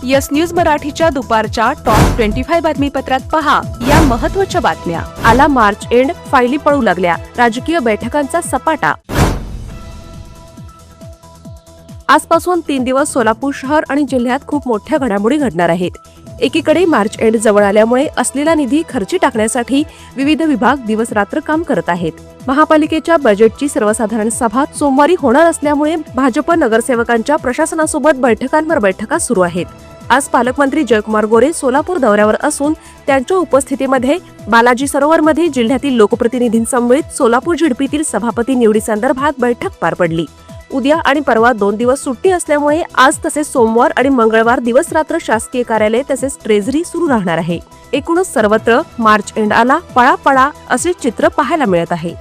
Yes news मराठीच्या दुपारच्या top 25 बातमीपत्रात पहा या महत्त्वाच्या बातम्या। आला मार्च एंड, फायली पळू लागल्या, राजकीय बैठकांचा सपाटा। आजपासून 3 दिवस सोलापूर शहर आणि जिल्ह्यात खूप मोठ्या घडामोडी घडणार आहेत। एकीकडे मार्च एंड जवळ आल्यामुळे असलेला निधी खर्ची टाकण्यासाठी विविध विभाग दिवस रात्र काम करत आहेत। महापालिकेच्या बजेटची सर्वसाधारण सभा सोमवारी होणार असल्यामुळे भाजप नगरसेवकांच्या प्रशासनासोबत बैठकांवर बैठका सुरू आहेत। आज पालकमंत्री जयकुमार गोरे सोलापूर दौऱ्यावर असून त्यांच्या उपस्थितीमध्ये बालाजी सरोवरमध्ये जिल्ह्यातील लोकप्रतिनिधींसमवेत सोलापूर झेडपीतील सभापती निवडीसंदर्भात बैठक पार पडली। उद्या आणि परवा 2 दिवस सुट्टी असल्यामुळे आज तसेच सोमवार आणि मंगळवार दिवस रात्र शासकीय कार्यालय तसेच ट्रेझरी सुरू राहणार आहे। एकूणच सर्वत्र मार्च एंड आला, पळा असे चित्र पाहायला मिळत आहे।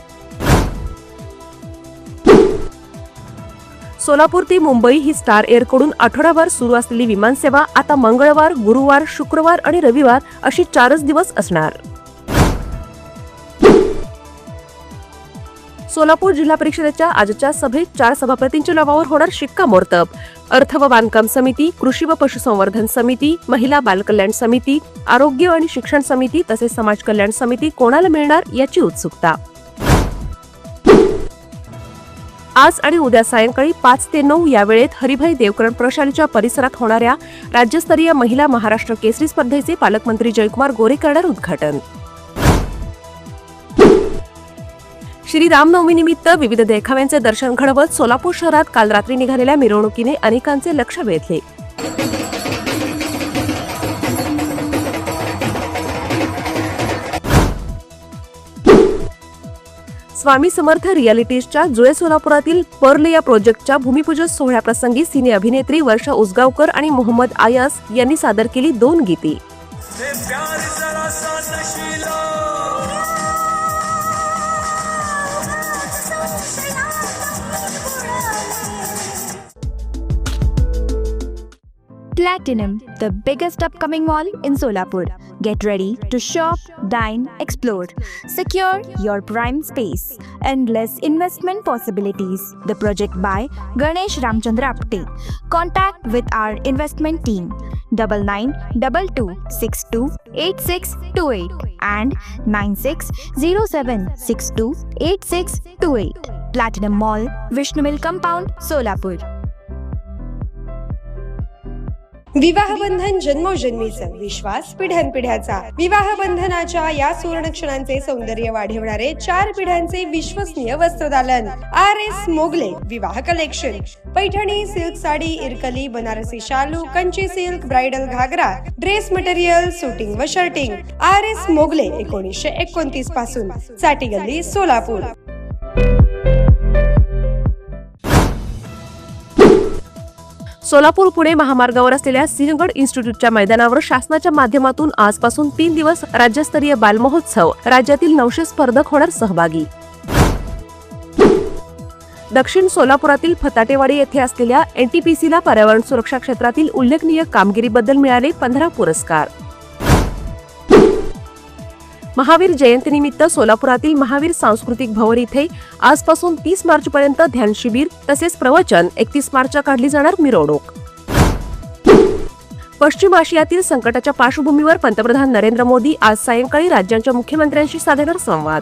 सोलापूर ते मुंबई ही स्टार एअरकडून आठवडाभर सुरू असलेली विमानसेवा आता मंगळवार, गुरुवार, शुक्रवार आणि रविवार अशी 4च दिवस असणार। सोलापूर जिल्हा परिषदेच्या आजच्या सभेत 4 सभापतींच्या नावावर होणार शिक्कामोर्तब। अर्थ व बांधकाम समिती, कृषी व पशुसंवर्धन समिती, महिला बालकल्याण समिती, आरोग्य आणि शिक्षण समिती तसेच समाज कल्याण समिती कोणाला मिळणार याची उत्सुकता। आज आणि उद्या सायंकाळी 5 ते 9 या वेळेत हरिभाई देवकरण प्रशालेच्या परिसरात होणाऱ्या राज्यस्तरीय महिला महाराष्ट्र केसरी स्पर्धेचे पालकमंत्री जयकुमार गोरे करणार उद्घाटन। श्री रामनवमीनिमित्त विविध देखाव्यांचे दर्शन घडवत सोलापूर शहरात काल रात्री निघालेल्या मिरवणुकीने अनेकांचे लक्ष वेधले। स्वामी समर्थ रियालिटीजच्या जुळे सोलापुरातील पर्ल या प्रोजेक्टच्या भूमिपूजन सोहळ्याप्रसंगी सिने अभिनेत्री वर्षा उसगावकर आणि मोहम्मद आयास यांनी सादर केली 2 गीते। Platinum, the biggest upcoming mall in Solapur. Get ready to shop, dine, explore. Secure your prime space. Endless investment possibilities. The project by Ganesh Ramchandra Apte. Contact with our investment team 9922628628 and 9607628628. Platinum Mall, Vishnu Mill Compound, Solapur. विवाहबंधन जन्मोजन्मीचं, विश्वास पिढ्यानपिढ्याचा। विवाहबंधनाच्या या सुवर्ण क्षणांचे सौंदर्य वाढवणारे 4 पिढ्यांचे विश्वसनीय वस्त्रदालन RS Mughal-e विवाह collection. Paithani, silk sari, इरकली, Banarasi शालू, Kanchi silk, bridal घागरा, dress material, shooting व shirting. RS Mughal-e 1929 पासून, साठी गल्ली, सोलापूर। सोलापूर पुणे महामार्गावर असलेल्या सिंहगड इन्स्टिट्यूटच्या मैदानावर शासनाच्या माध्यमातून आजपासून 3 दिवस राज्यस्तरीय बालमहोत्सव, राज्यातील 900 स्पर्धक होणार सहभागी। दक्षिण सोलापुरातील फताटेवाडी येथे असलेल्या NTPCला पर्यावरण सुरक्षा क्षेत्रातील उल्लेखनीय कामगिरीबद्दल मिळाले 15 पुरस्कार। महावीर जयंतीनिमित्त सोलापुरातील महावीर सांस्कृतिक भवन इथे आजपासून 30 मार्चपर्यंत ध्यान शिबिर तसेच प्रवचन, 31 मार्चला काढली जाणार मिरवणूक। पश्चिम आशियातील संकटाच्या पार्श्वभूमीवर पंतप्रधान नरेंद्र मोदी आज सायंकाळी राज्यांच्या मुख्यमंत्र्यांशी साधणार संवाद।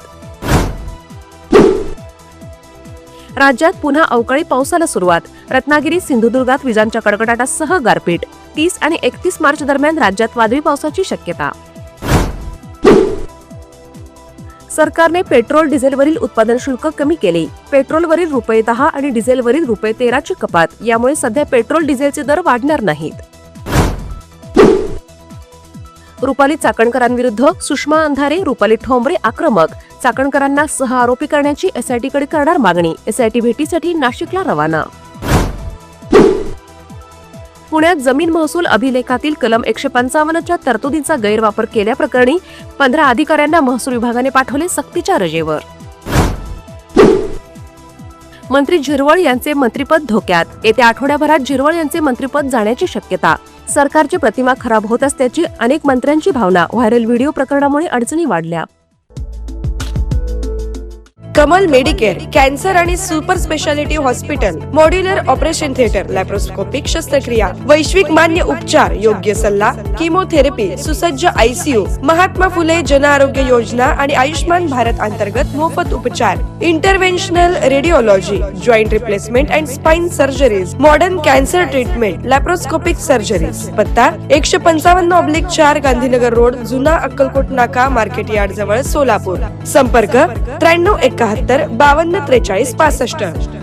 राज्यात पुन्हा अवकाळी पावसाला सुरुवात, रत्नागिरी, सिंधुदुर्गात विजांच्या कडकडाटासह गारपीट। 30 आणि 31 मार्च दरम्यान राज्यात वादळी पावसाची शक्यता। सरकारने पेट्रोल डिझेलवरील उत्पादन शुल्क कमी केले। पेट्रोलवरील ₹10 आणि डिझेलवरील ₹13 ची कपात। यामुळे सध्या पेट्रोल डिझेलचे दर वाढणार नाहीत। रुपाली चाकणकरांविरुद्ध सुषमा अंधारे, रुपाली ठोंबरे आक्रमक, चाकणकरांना सह आरोपी करण्याची SITकडे करणार मागणी। SIT भेटीसाठी नाशिकला रवाना। पुण्यात जमीन महसूल अभिलेखातील कलम 155च्या तरतुदींचा गैरवापर केल्याप्रकरणी 15 अधिकाऱ्यांना महसूल विभागाने पाठवले सक्तीच्या रजेवर। मंत्री झिरवळ यांचे मंत्रिपद धोक्यात, येत्या आठवड्याभरात झिरवळ यांचे मंत्रिपद जाण्याची शक्यता। सरकारची प्रतिमा खराब होत असल्याची अनेक मंत्र्यांची भावना। व्हायरल व्हिडिओ प्रकरणामुळे अडचणी वाढल्या। कमल मेडिकेअर, कॅन्सर आणि super speciality hospital, modular operation theatre, laparoscopic शस्त्रक्रिया, वैश्विक मान्य उपचार, योग्य सल्ला, किमोथेरपी, सुसज्ज ICU, महात्मा फुले जन आरोग्य योजना आणि आयुष्मान भारत अंतर्गत मोफत उपचार, interventional radiology, joint replacement and spine surgeries, modern cancer treatment, laparoscopic surgeries. पत्ता 155/4 गांधीनगर रोड, जुना अक्कलकोट नाका, मार्केट यार्ड जवळ, सोलापूर. संपर्क 9371 5243 65.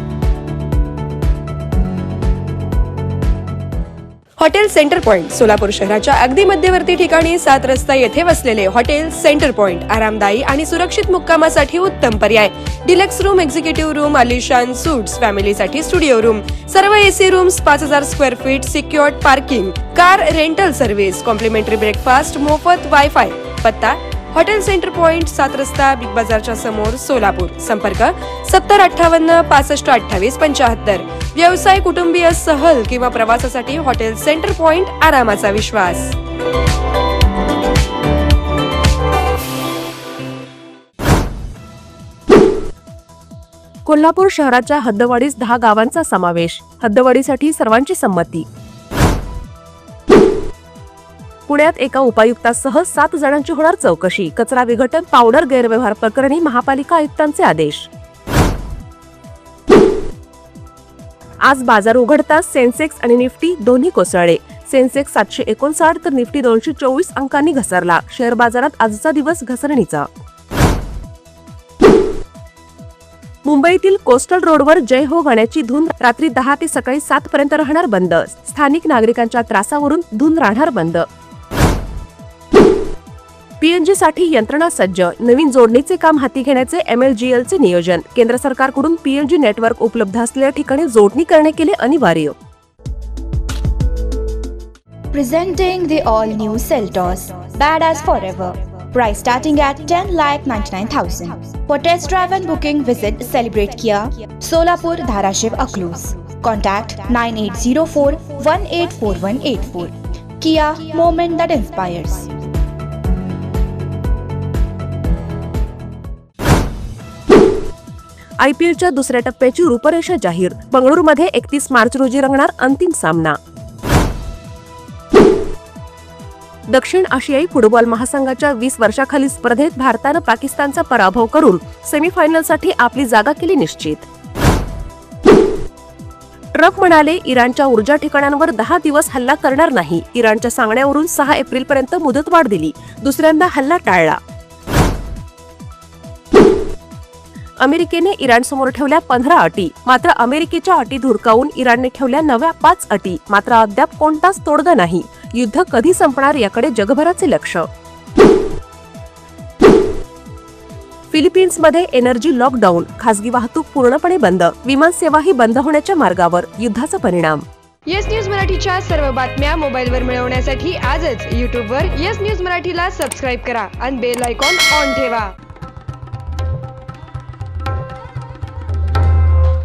हॉटेल सेंटर पॉइंट, सोलापूर शहराच्या अगदी मध्यवर्ती ठिकाणी 7 रस्ता येथे वसलेले हॉटेल सेंटर पॉइंट आरामदायी आणि सुरक्षित मुक्कामासाठी उत्तम पर्याय. डिलक्स रूम, एक्झिक्युटिव्ह रूम, आलिशान सूट्स, फॅमिलीसाठी स्टुडिओ रूम, सर्व AC rooms, 5000 square feet, secured parking, car rental service, complimentary breakfast, मोफत वायफाय. पत्ता हॉटेल सेंटर पॉइंट, 7 रस्ता, बिग बाजारच्या समोर, सोलापूर. संपर्क 7058 6528 75. व्यवसाय, कुटुंबीय, सहल किंवा प्रवासासाठी हॉटेल सेंटर पॉइंट आरामाचा विश्वास. कोल्हापूर शहराच्या हद्दवाढीस 10 गावांचा समावेश. हद्दवाढीसाठी सर्वांची संमती. पुण्यात एका उपायुक्तासह 7 जणांची होणार चौकशी. कचरा विघटन पावडर गैरव्यवहार प्रकरणी महापालिका आयुक्तांचे आदेश. आज बाजार उघडताच सेन्सेक्स आणि निफ्टी दोन्ही कोसळले. सेन्सेक्स 759 तर निफ्टी 224 अंकांनी घसरला. शेअर बाजारात आजचा दिवस घसरणीचा. मुंबईतील कोस्टल रोडवर जय हो गाण्याची धून रात्री 10 ते सकाळी 7 पर्यंत राहणार बंद. स्थानिक नागरिकांच्या त्रासावरून धून राहणार बंद. PNG साठी यंत्रणा सज्ज. नवीन जोडणीचे काम हाती घेण्याचे MLGLचे नियोजन. केंद्र सरकारकडून PNG नेटवर्क उपलब्ध असलेल्या ठिकाणी जोडणी करणे केले अनिवार्य. Presenting the all-new Seltos, badass forever. Price starting at 10,99,000. For test drive and booking, visit Celebrate Kia, Solapur, Dharashiv, Aklus. Contact 9804 184184. Kia, moment that inspires. IPLच्या दुसऱ्या टप्प्याची रूपरेषा जाहीर. बंगळुरूमध्ये 31 मार्च रोजी रंगणार अंतिम सामना. दक्षिण आशियाई फुटबॉल महासंघाच्या 20 वर्षाखालील स्पर्धेत भारतानं पाकिस्तानचा पराभव करून सेमीफायनलसाठी आपली जागा केली निश्चित. ट्रम्प म्हणाले, इराणच्या ऊर्जा ठिकाणांवर 10 दिवस हल्ला करणार नाही. इराणच्या सांगण्यावरून 6 एप्रिलपर्यंत मुदतवाढ दिली. दुसऱ्यांदा हल्ला टाळला. अमेरिकेने इराणसमोर ठेवल्या 15 अटी. मात्र अमेरिकेच्या अटी धुडकावून इराणने ठेवल्या नव्या 5 अटी. मात्र अद्याप कोणताच तोडगा नाही. युद्ध कधी संपणार याकडे जगभराचे लक्ष. फिलिपिन्समध्ये एनर्जी लॉकडाऊन. खासगी वाहतूक पूर्णपणे बंद. विमानसेवाही बंद होण्याच्या मार्गावर. युद्धाचा परिणाम. येस न्यूज मराठीच्या सर्व बातम्या मोबाईलवर मिळवण्यासाठी आजच YouTubeवर येस न्यूज मराठीला सबस्क्राईब करा आणि बेल आयकॉन ऑन ठेवा.